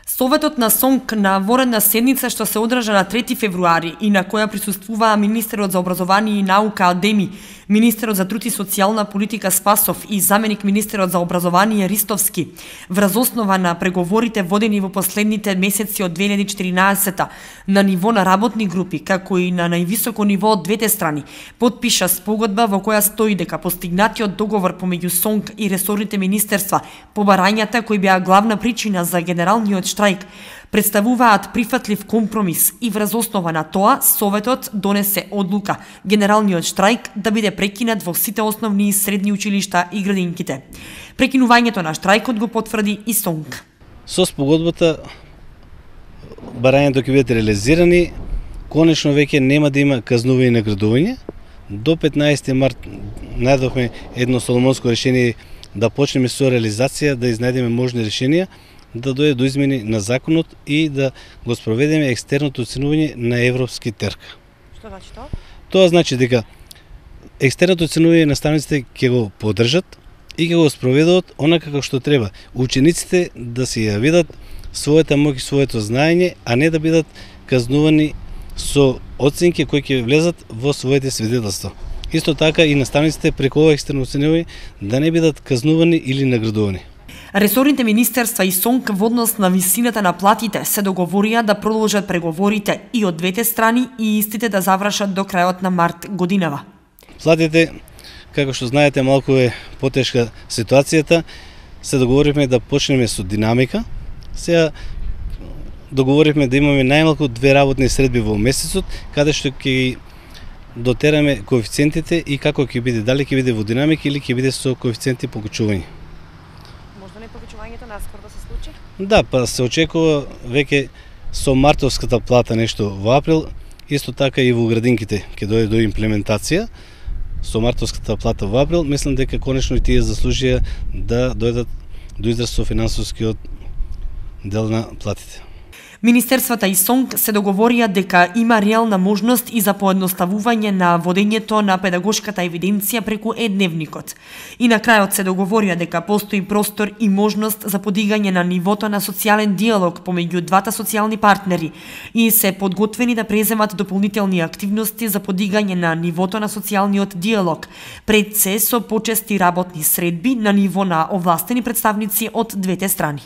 Советот на СОНК на воредна седница што се одржа на 3 февруари и на која присуствуваа министерот за образование и наука Адеми, министерот за труд и социјална политика Спасов и заменик министерот за образование Ристовски, врз основа на преговорите водени во последните месеци од 2014 на ниво на работни групи, како и на највисоко ниво од двете страни, потпиша спогодба во која стои дека постигнатиот договор помеѓу СОНК и ресорните министерства по барањата кои беа главна причина за генералниот штрајк представуваат прифатлив компромис и врз основа на тоа Советот донесе одлука генералниот штрајк да биде прекинат во сите основни и средни училишта и градинките. Прекинувањето на штрајкот го потврди и СОНК. Со спогодбата барањето ќе бидат реализирани, конечно веќе нема да има казнување и наградување. До 15 март најдовме едно соломонско решение да почнеме со реализација, да изнајдеме можни решенија, да дојде до измени на законот и да го спроведеме екстерното оценување на европски терк. Што значи тоа? Тоа значи дека екстерното оценување наставниците ќе го поддржат и ќе го спроведат онака како што треба. Учениците да си ја видат својата моќ и своето знаење, а не да бидат казнувани со оценки кои ќе влезат во своите свидетелства. Исто така и наставниците преку ова екстерно оценување да не бидат казнувани или наградувани. Ресорните министерства и СОНК во однос на висината на платите се договорија да продолжат преговорите и од двете страни и истите да завршат до крајот на март годинава. Платите, како што знаете, малку е потешка ситуацијата. Се договоривме да почнеме со динамика. Сега договоривме да имаме најмалку 2 работни средби во месецот, каде што ќе дотераме коефициентите и како ќе биде, дали ќе биде во динамика или ќе биде со коефициенти покачување. Можда ли покачувањето наскоро да се случи? Да, па се очекува веќе со мартовската плата нешто во април, исто така и во градинките ќе дојде до имплементација. Со мартовската плата во април, мислам дека конечно и тие заслужија да дојдат до израз со финансискиот дел на платите. Министерствата и СОНК се договорија дека има реална можност и за поедноставување на водењето на педагошката евиденција преку е-дневникот. И на крајот се договорија дека постои простор и можност за подигање на нивото на социјален диалог помеѓу двата социјални партнери и се подготвени да преземат дополнителни активности за подигање на нивото на социјалниот диалог, пред се со почести работни средби на ниво на овластени представници од двете страни.